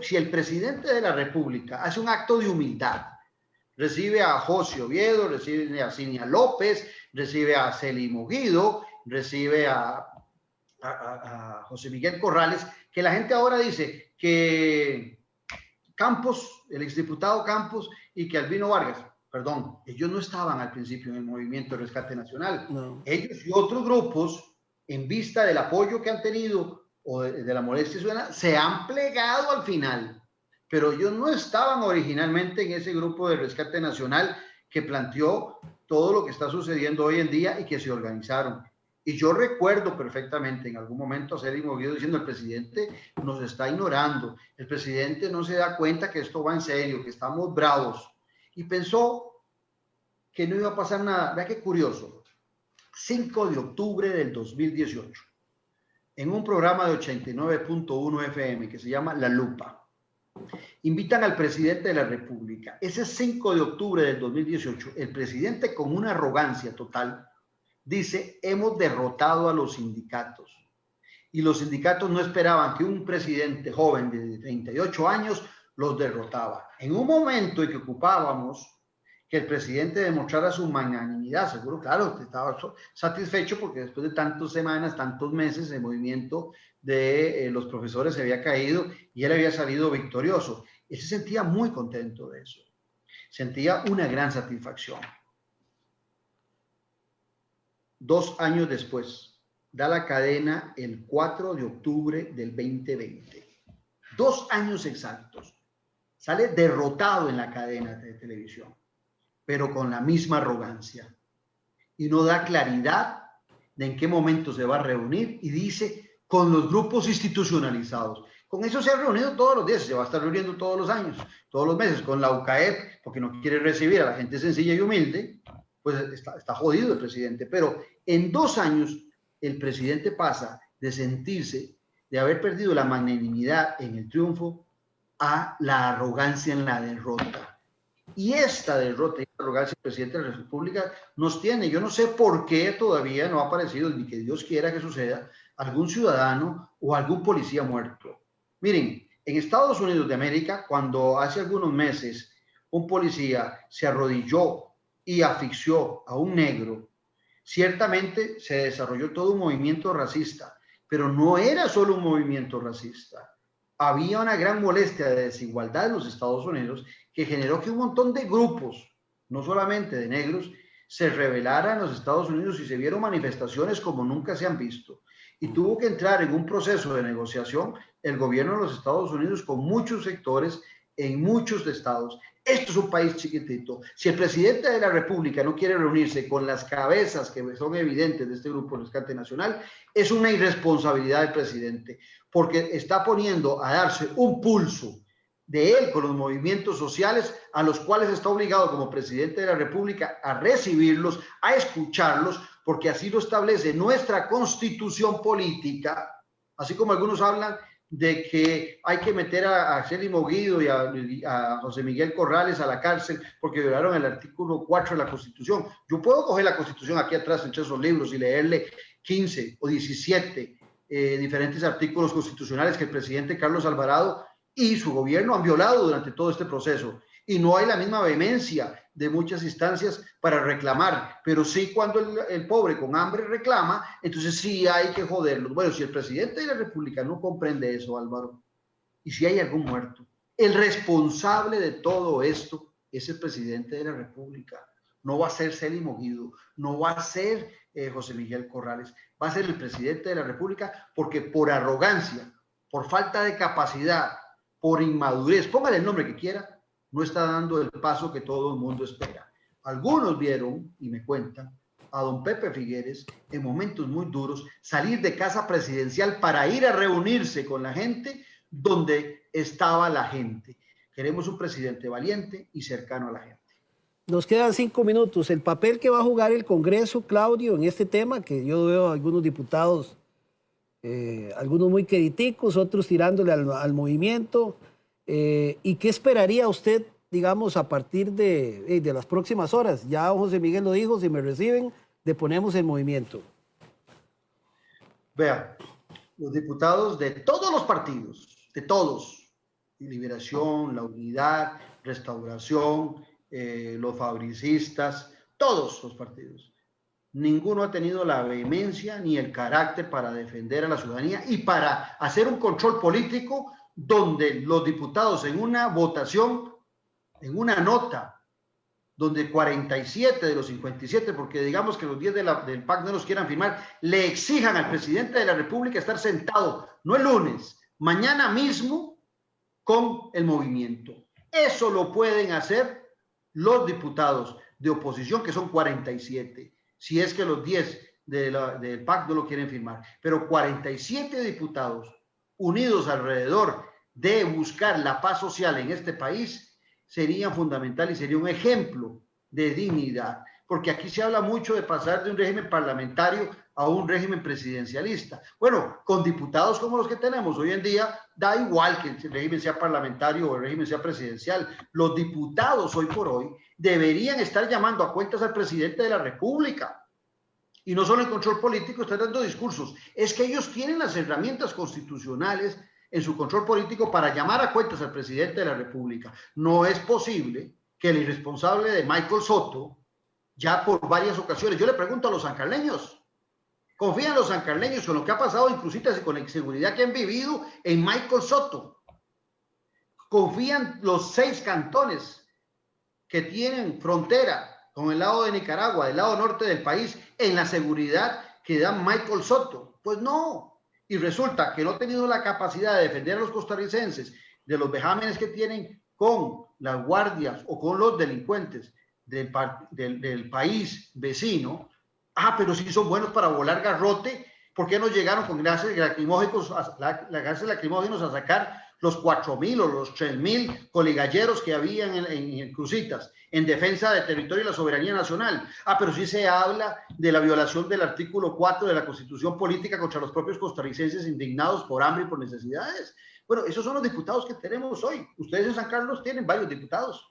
si el presidente de la República hace un acto de humildad, recibe a José Oviedo, recibe a Cinia López, recibe a Celimo Guido, recibe a José Miguel Corrales, que la gente ahora dice que Campos, el exdiputado Campos, y que Albino Vargas, perdón, ellos no estaban al principio en el Movimiento de Rescate Nacional. No. Ellos y otros grupos, en vista del apoyo que han tenido o de la molestia ciudadana, se han plegado al final, pero ellos no estaban originalmente en ese grupo de Rescate Nacional que planteó todo lo que está sucediendo hoy en día y que se organizaron. Y yo recuerdo perfectamente en algún momento a Celimo Guido diciendo: el presidente nos está ignorando, el presidente no se da cuenta que esto va en serio, que estamos bravos. Y pensó que no iba a pasar nada. Vea qué curioso, 5 de octubre del 2018, en un programa de 89.1 FM que se llama La Lupa, invitan al presidente de la República. Ese 5 de octubre del 2018, el presidente, con una arrogancia total, dice: hemos derrotado a los sindicatos. y los sindicatos no esperaban que un presidente joven de 38 años los derrotaba. En un momento en que ocupábamos que el presidente demostrara su magnanimidad, seguro, claro, estaba satisfecho porque después de tantas semanas, tantos meses, el movimiento de los profesores se había caído y él había salido victorioso. Él se sentía muy contento de eso, sentía una gran satisfacción. 2 años después, da la cadena el 4 de octubre del 2020. 2 años exactos. Sale derrotado en la cadena de televisión, pero con la misma arrogancia. Y no da claridad de en qué momento se va a reunir y dice con los grupos institucionalizados. Con eso se ha reunido todos los días, se va a estar reuniendo todos los años, todos los meses, con la UCAEP, porque no quiere recibir a la gente sencilla y humilde, pues está jodido el presidente. Pero en 2 años el presidente pasa de sentirse, de haber perdido la magnanimidad en el triunfo, a la arrogancia en la derrota. Y esta derrota y la arrogancia del presidente de la República nos tiene, yo no sé por qué todavía no ha aparecido, ni que Dios quiera que suceda, algún ciudadano o algún policía muerto. Miren, en Estados Unidos de América, cuando hace algunos meses un policía se arrodilló y asfixió a un negro, ciertamente se desarrolló todo un movimiento racista, pero no era solo un movimiento racista. Había una gran molestia de desigualdad en los Estados Unidos que generó que un montón de grupos, no solamente de negros, se rebelaran en los Estados Unidos y se vieron manifestaciones como nunca se han visto. Y tuvo que entrar en un proceso de negociación el gobierno de los Estados Unidos con muchos sectores en muchos estados. Esto es un país chiquitito. Si el presidente de la República no quiere reunirse con las cabezas que son evidentes de este grupo Rescate Nacional, es una irresponsabilidad del presidente, porque está poniendo a darse un pulso de él con los movimientos sociales a los cuales está obligado como presidente de la República a recibirlos, a escucharlos, porque así lo establece nuestra constitución política, así como algunos hablan de que hay que meter a Célimo Guido y a José Miguel Corrales a la cárcel porque violaron el artículo 4 de la Constitución. Yo puedo coger la Constitución aquí atrás entre esos libros y leerle 15 o 17 diferentes artículos constitucionales que el presidente Carlos Alvarado y su gobierno han violado durante todo este proceso. Y no hay la misma vehemencia de muchas instancias para reclamar, pero sí cuando el pobre con hambre reclama, entonces sí hay que joderlos. Bueno, si el presidente de la República no comprende eso, Álvaro, y si hay algún muerto, el responsable de todo esto es el presidente de la República. No va a ser Célimo Guido, no va a ser José Miguel Corrales, va a ser el presidente de la República porque por arrogancia, por falta de capacidad, por inmadurez, póngale el nombre que quiera, no está dando el paso que todo el mundo espera. Algunos vieron, y me cuentan, a don Pepe Figueres en momentos muy duros salir de casa presidencial para ir a reunirse con la gente donde estaba la gente. Queremos un presidente valiente y cercano a la gente. Nos quedan 5 minutos. El papel que va a jugar el Congreso, Claudio, en este tema, que yo veo a algunos diputados, algunos muy críticos, otros tirándole al movimiento. ¿Y qué esperaría usted, digamos, a partir de las próximas horas? Ya José Miguel lo dijo, si me reciben, deponemos el movimiento. Vea, los diputados de todos los partidos, de todos, Liberación, La Unidad, Restauración, los fabricistas, todos los partidos, ninguno ha tenido la vehemencia ni el carácter para defender a la ciudadanía y para hacer un control político donde los diputados en una votación, en una nota, donde 47 de los 57, porque digamos que los 10 del PAC no los quieran firmar, le exijan al presidente de la República estar sentado, no el lunes, mañana mismo con el movimiento. Eso lo pueden hacer los diputados de oposición, que son 47, si es que los 10 del PAC no lo quieren firmar. Pero 47 diputados unidos alrededor de buscar la paz social en este país serían fundamentales y sería un ejemplo de dignidad, porque aquí se habla mucho de pasar de un régimen parlamentario a un régimen presidencialista. Bueno, con diputados como los que tenemos hoy en día, da igual que el régimen sea parlamentario o el régimen sea presidencial. Los diputados hoy por hoy deberían estar llamando a cuentas al presidente de la República Y no solo en control político, están dando discursos. Es que ellos tienen las herramientas constitucionales en su control político para llamar a cuentas al presidente de la República. No es posible que el irresponsable de Michael Soto, ya por varias ocasiones, yo le pregunto a los sancarleños, ¿confían los sancarleños con lo que ha pasado, inclusive con la inseguridad que han vivido en Michael Soto? ¿Confían los 6 cantones que tienen frontera con el lado de Nicaragua, del lado norte del país, en la seguridad que da Michael Soto? Pues no. Y resulta que no ha tenido la capacidad de defender a los costarricenses de los vejámenes que tienen con las guardias o con los delincuentes del país vecino. Pero sí son buenos para volar garrote. ¿Por qué no llegaron con gases lacrimógenos a sacar los 4,000 o los 3,000 coligalleros que habían en Cruzitas en defensa del territorio y la soberanía nacional? Pero sí se habla de la violación del artículo 4 de la Constitución Política contra los propios costarricenses indignados por hambre y por necesidades. Bueno, esos son los diputados que tenemos hoy. Ustedes en San Carlos tienen varios diputados.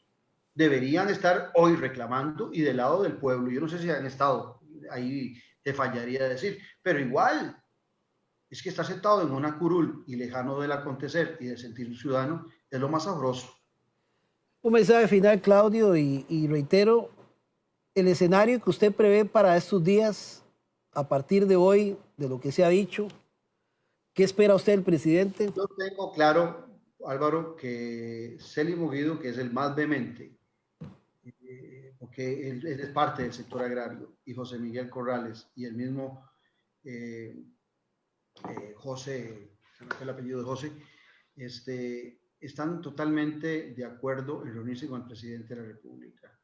Deberían estar hoy reclamando y del lado del pueblo. Yo no sé si han estado, ahí te fallaría decir, pero igual, es que estar sentado en una curul y lejano del acontecer y del sentir ciudadano es lo más sabroso. Un mensaje final, Claudio, y reitero, el escenario que usted prevé para estos días, a partir de hoy, de lo que se ha dicho, ¿qué espera usted del presidente? Yo tengo claro, Álvaro, que Célimo Guido, que es el más vehemente, porque él es parte del sector agrario, y José Miguel Corrales, y el mismo José, el apellido de José, están totalmente de acuerdo en reunirse con el presidente de la República.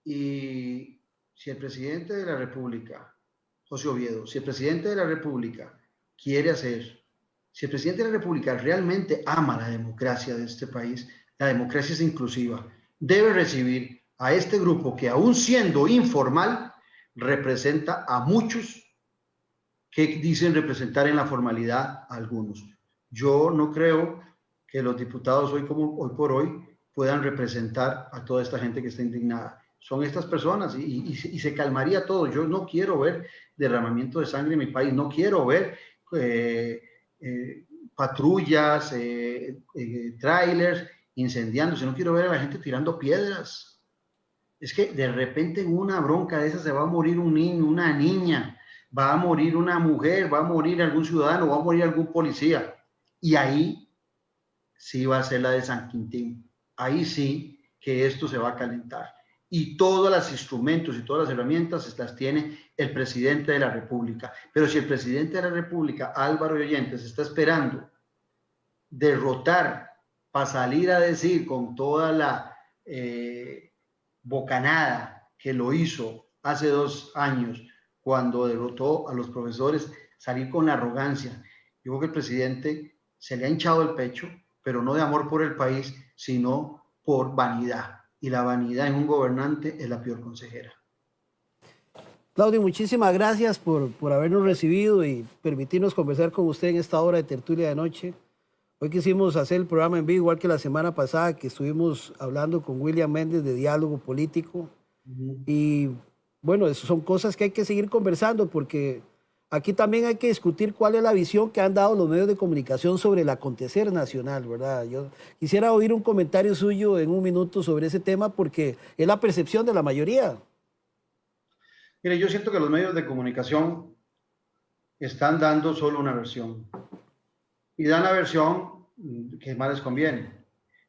Y si el presidente de la República, José Oviedo, si el presidente de la República quiere hacer, si el presidente de la República realmente ama la democracia de este país, la democracia es inclusiva, debe recibir a este grupo que, aún siendo informal, representa a muchos que dicen representar en la formalidad a algunos. Yo no creo que los diputados hoy por hoy puedan representar a toda esta gente que está indignada. Son estas personas y se calmaría todo. Yo no quiero ver derramamiento de sangre en mi país, no quiero ver patrullas, trailers incendiándose, no quiero ver a la gente tirando piedras. Es que de repente en una bronca de esas se va a morir un niño, una niña, va a morir una mujer, va a morir algún ciudadano, va a morir algún policía. Y ahí sí va a ser la de San Quintín. Ahí sí que esto se va a calentar. Y todos los instrumentos y todas las herramientas las tiene el presidente de la República. Pero si el presidente de la República, Álvaro y oyentes, está esperando derrotar para salir a decir con toda la bocanada que lo hizo hace 2 años, cuando derrotó a los profesores, salir con la arrogancia. Yo creo que el presidente se le ha hinchado el pecho, pero no de amor por el país, sino por vanidad. Y la vanidad en un gobernante es la peor consejera. Claudio, muchísimas gracias por habernos recibido y permitirnos conversar con usted en esta hora de tertulia de noche. Hoy quisimos hacer el programa en vivo, igual que la semana pasada, que estuvimos hablando con William Méndez de diálogo político. Y bueno, eso son cosas que hay que seguir conversando, porque aquí también hay que discutir cuál es la visión que han dado los medios de comunicación sobre el acontecer nacional, ¿verdad? Yo quisiera oír un comentario suyo en un minuto sobre ese tema, porque es la percepción de la mayoría. Mire, yo siento que los medios de comunicación están dando solo una versión. Y dan la versión que más les conviene.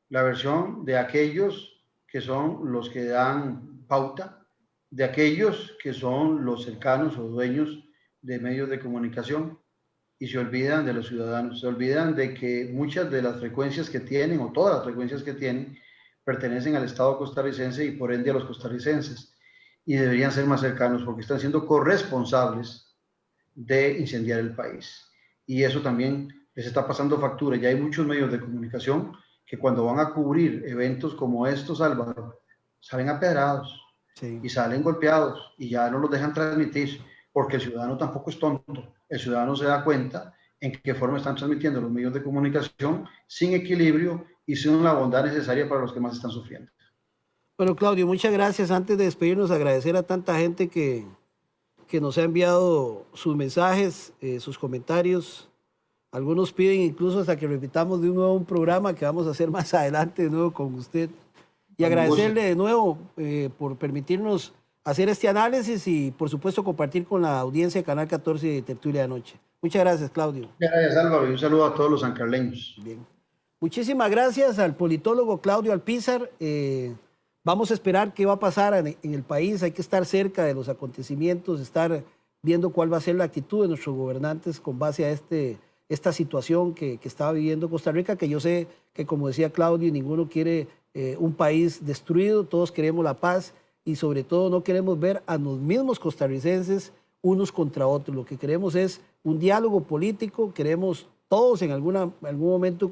La versión de aquellos que son los que dan pauta, de aquellos que son los cercanos o dueños de medios de comunicación, y se olvidan de los ciudadanos, se olvidan de que muchas de las frecuencias que tienen, o todas las frecuencias que tienen, pertenecen al Estado costarricense y por ende a los costarricenses, y deberían ser más cercanos porque están siendo corresponsables de incendiar el país. Y eso también les está pasando factura. Ya hay muchos medios de comunicación que cuando van a cubrir eventos como estos, Álvaro, salen apedrados, sí, y salen golpeados y ya no los dejan transmitir, porque el ciudadano tampoco es tonto. El ciudadano se da cuenta en qué forma están transmitiendo los medios de comunicación, sin equilibrio y sin la bondad necesaria para los que más están sufriendo. Bueno, Claudio, muchas gracias. Antes de despedirnos, agradecer a tanta gente que que nos ha enviado sus mensajes, sus comentarios. Algunos piden incluso hasta que repitamos de nuevo un programa que vamos a hacer más adelante de nuevo con usted. Y agradecerle de nuevo por permitirnos hacer este análisis y, por supuesto, compartir con la audiencia de Canal 14 de Tertulia de Anoche. Muchas gracias, Claudio. Gracias, Álvaro, y un saludo a todos los sancarleños. Bien. Muchísimas gracias al politólogo Claudio Alpizar. Vamos a esperar qué va a pasar en el país. Hay que estar cerca de los acontecimientos, estar viendo cuál va a ser la actitud de nuestros gobernantes con base a esta situación que está viviendo Costa Rica, que yo sé que, como decía Claudio, ninguno quiere un país destruido, todos queremos la paz y sobre todo no queremos ver a los mismos costarricenses unos contra otros. Lo que queremos es un diálogo político, queremos todos en algún momento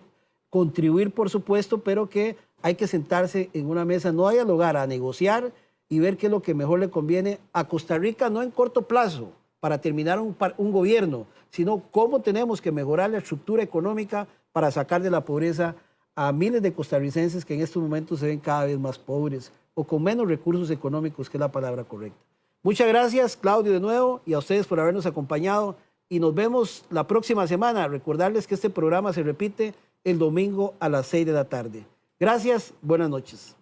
contribuir, por supuesto, pero que hay que sentarse en una mesa, no a dialogar, a negociar y ver qué es lo que mejor le conviene a Costa Rica, no en corto plazo, para terminar un gobierno, sino cómo tenemos que mejorar la estructura económica para sacar de la pobreza a miles de costarricenses que en estos momentos se ven cada vez más pobres o con menos recursos económicos, que es la palabra correcta. Muchas gracias, Claudio, de nuevo, y a ustedes por habernos acompañado. Y nos vemos la próxima semana. Recordarles que este programa se repite el domingo a las 6 de la tarde. Gracias, buenas noches.